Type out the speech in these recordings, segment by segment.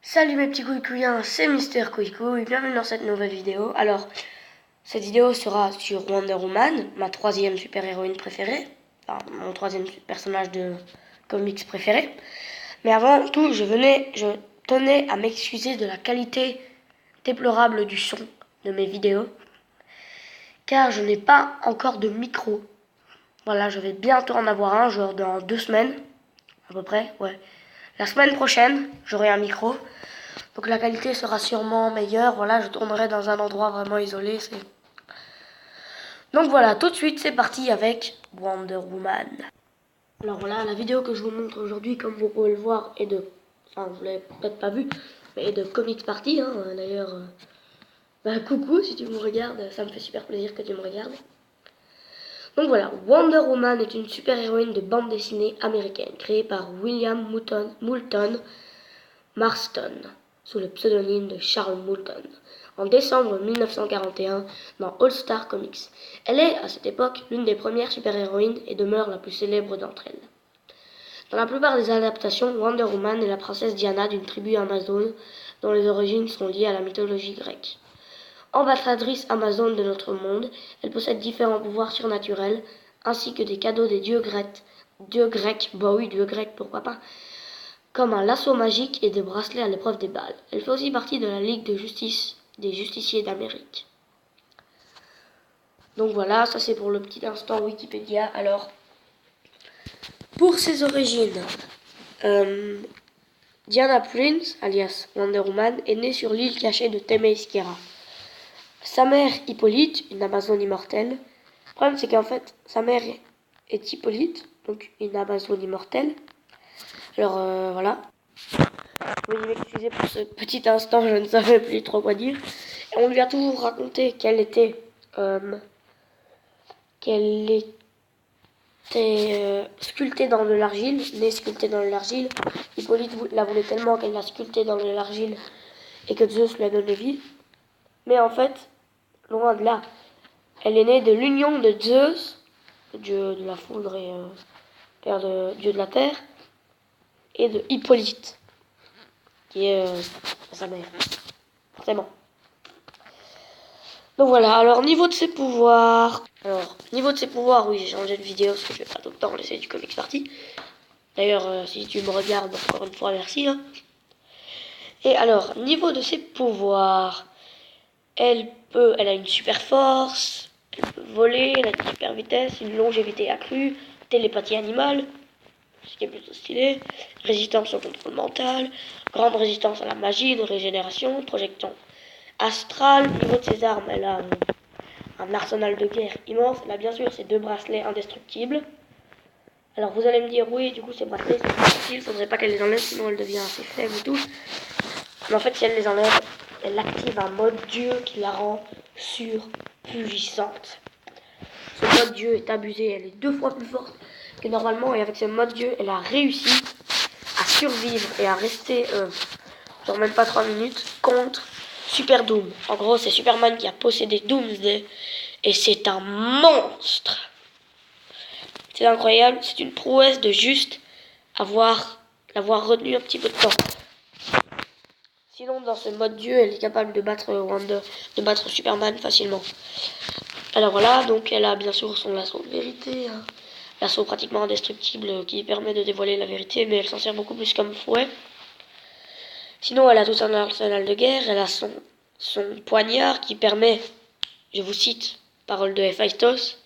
Salut mes petits couicouillens, c'est Mister Couicouille, bienvenue dans cette nouvelle vidéo. Alors, cette vidéo sera sur Wonder Woman, ma troisième super-héroïne préférée, enfin mon troisième personnage de comics préféré. Mais avant tout, je tenais à m'excuser de la qualité déplorable du son de mes vidéos, car je n'ai pas encore de micro. Voilà, je vais bientôt en avoir un, genre dans 2 semaines, à peu près, ouais. La semaine prochaine, j'aurai un micro. Donc la qualité sera sûrement meilleure. Voilà, je tournerai dans un endroit vraiment isolé. Donc voilà, tout de suite, c'est parti avec Wonder Woman. Alors voilà, la vidéo que je vous montre aujourd'hui, comme vous pouvez le voir, est de... Enfin, vous l'avez peut-être pas vu, mais est de Comics Party. Hein. D'ailleurs, coucou si tu me regardes. Ça me fait super plaisir que tu me regardes. Donc voilà, Wonder Woman est une super-héroïne de bande dessinée américaine, créée par William Moulton Marston, sous le pseudonyme de Charles Moulton, en décembre 1941 dans All Star Comics. Elle est, à cette époque, l'une des premières super-héroïnes et demeure la plus célèbre d'entre elles. Dans la plupart des adaptations, Wonder Woman est la princesse Diana d'une tribu amazone dont les origines sont liées à la mythologie grecque. Ambassadrice amazone de notre monde, elle possède différents pouvoirs surnaturels, ainsi que des cadeaux des dieux grecs, dieux grecs, pourquoi pas, comme un lasso magique et des bracelets à l'épreuve des balles. Elle fait aussi partie de la Ligue de justice des justiciers d'Amérique. Donc voilà, ça c'est pour le petit instant Wikipédia. Alors, pour ses origines, Diana Prince, alias Wonder Woman, est née sur l'île cachée de Themyscira. Sa mère, Hippolyte, une Amazone immortelle. Le problème c'est qu'en fait, sa mère est Hippolyte, donc une Amazone immortelle. Alors voilà. Veuillez m'excuser pour ce petit instant, je ne savais plus trop quoi dire. Et on lui a toujours raconté qu'elle était sculptée dans de l'argile, née sculptée dans de l'argile. Hippolyte la voulait tellement qu'elle l'a sculptée dans de l'argile et que Zeus lui a donné vie. Mais en fait, loin de là, elle est née de l'union de Zeus, dieu de la foudre et dieu de la terre, et de Hippolyte, qui est sa mère, forcément. Donc voilà, alors niveau de ses pouvoirs... oui, j'ai changé de vidéo parce que je vais pas tout le temps laisser du Comics Party. D'ailleurs, si tu me regardes, encore une fois, merci. Hein. Et alors, niveau de ses pouvoirs, elle a une super force, elle peut voler, elle a une super vitesse, une longévité accrue, télépathie animale, ce qui est plutôt stylé, résistance au contrôle mental, grande résistance à la magie, de régénération, projection astrale. Au niveau de ses armes, elle a un arsenal de guerre immense. Elle a bien sûr ses 2 bracelets indestructibles. Alors vous allez me dire, oui, du coup ces bracelets sont inutiles, faudrait pas qu'elle les enlève, sinon elle devient assez faible et tout. Mais en fait, si elle les enlève, elle active un mode dieu qui la rend surpuissante. Ce mode dieu est abusé, elle est 2 fois plus forte que normalement, et avec ce mode dieu, elle a réussi à survivre et à rester, genre même pas 3 minutes, contre Super Doom. En gros, c'est Superman qui a possédé Doomsday, et c'est un monstre. C'est incroyable, c'est une prouesse de juste l'avoir retenu un petit peu de temps. Sinon, dans ce mode dieu, elle est capable de battre Superman facilement. Alors voilà, donc elle a bien sûr son lasso de vérité, hein. Lasso pratiquement indestructible qui permet de dévoiler la vérité, mais elle s'en sert beaucoup plus comme fouet. Sinon, elle a tout un arsenal de guerre, elle a son poignard qui permet, je vous cite, parole de Héphaïstos,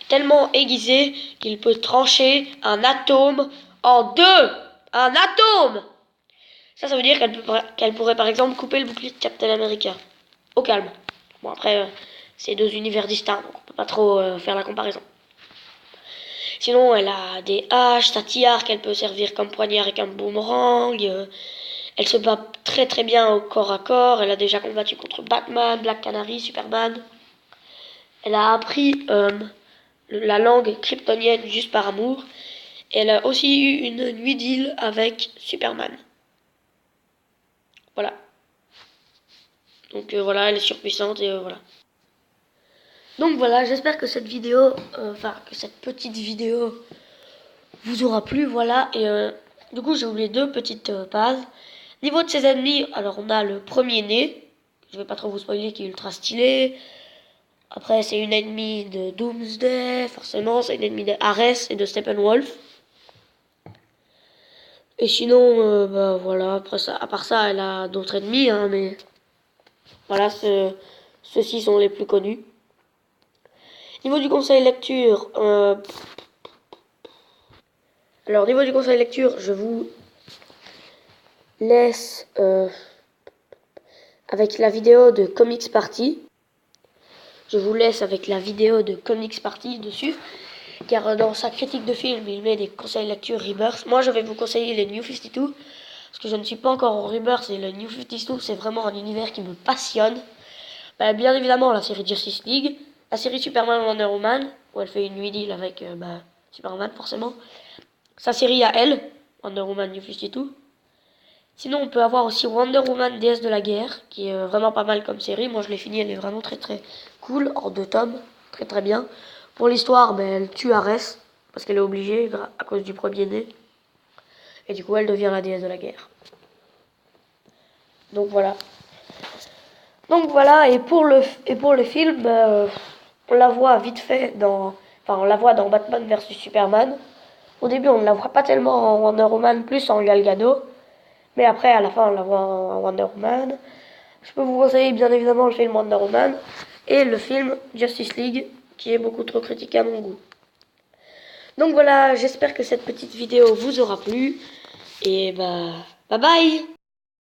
tellement aiguisé qu'il peut trancher un atome en 2. Un atome! Ça veut dire qu'elle pourrait par exemple couper le bouclier de Captain America. Au calme. Bon après, c'est 2 univers distincts, donc on peut pas trop faire la comparaison. Sinon, elle a des haches, sa tiare qu'elle peut servir comme poignard et comme boomerang. Elle se bat très très bien au corps à corps. Elle a déjà combattu contre Batman, Black Canary, Superman. Elle a appris la langue kryptonienne juste par amour. Et elle a aussi eu une nuit deal avec Superman. Voilà. Donc voilà, elle est surpuissante et voilà. Donc voilà, j'espère que cette vidéo, que cette petite vidéo vous aura plu, voilà. Et du coup, j'ai oublié 2 petites bases. Niveau de ses ennemis, alors on a le premier né, je vais pas trop vous spoiler, qui est ultra stylé. Après c'est une ennemie de Doomsday, forcément, c'est une ennemie de Ares et de Steppenwolf. Et sinon, bah voilà, après ça, à part ça, elle a d'autres ennemis, hein, mais voilà, ceux-ci sont les plus connus. Niveau du conseil lecture, alors niveau du conseil lecture, je vous laisse avec la vidéo de Comics Party. Je vous laisse avec la vidéo de Comics Party dessus. Car dans sa critique de film, il met des conseils lecture Rebirth. Moi, je vais vous conseiller les New 52. Parce que je ne suis pas encore en Rebirth et le New 52, c'est vraiment un univers qui me passionne. Bah, bien évidemment, la série Justice League. La série Superman Wonder Woman, où elle fait une nuit deal avec Superman, forcément. Sa série à elle, Wonder Woman New 52. Sinon, on peut avoir aussi Wonder Woman déesse de la guerre, qui est vraiment pas mal comme série. Moi, je l'ai fini, elle est vraiment très très cool, en 2 tomes, très très bien. Pour l'histoire, elle tue Ares, parce qu'elle est obligée, à cause du premier né. Et du coup, elle devient la déesse de la guerre. Donc voilà. Et pour le film, on la voit vite fait on la voit dans Batman versus Superman. Au début, on ne la voit pas tellement en Wonder Woman, plus en Gal Gadot. Mais après, à la fin, on la voit en Wonder Woman. Je peux vous conseiller bien évidemment le film Wonder Woman et le film Justice League, qui est beaucoup trop critiqué à mon goût. Donc voilà, j'espère que cette petite vidéo vous aura plu. Et bye bye.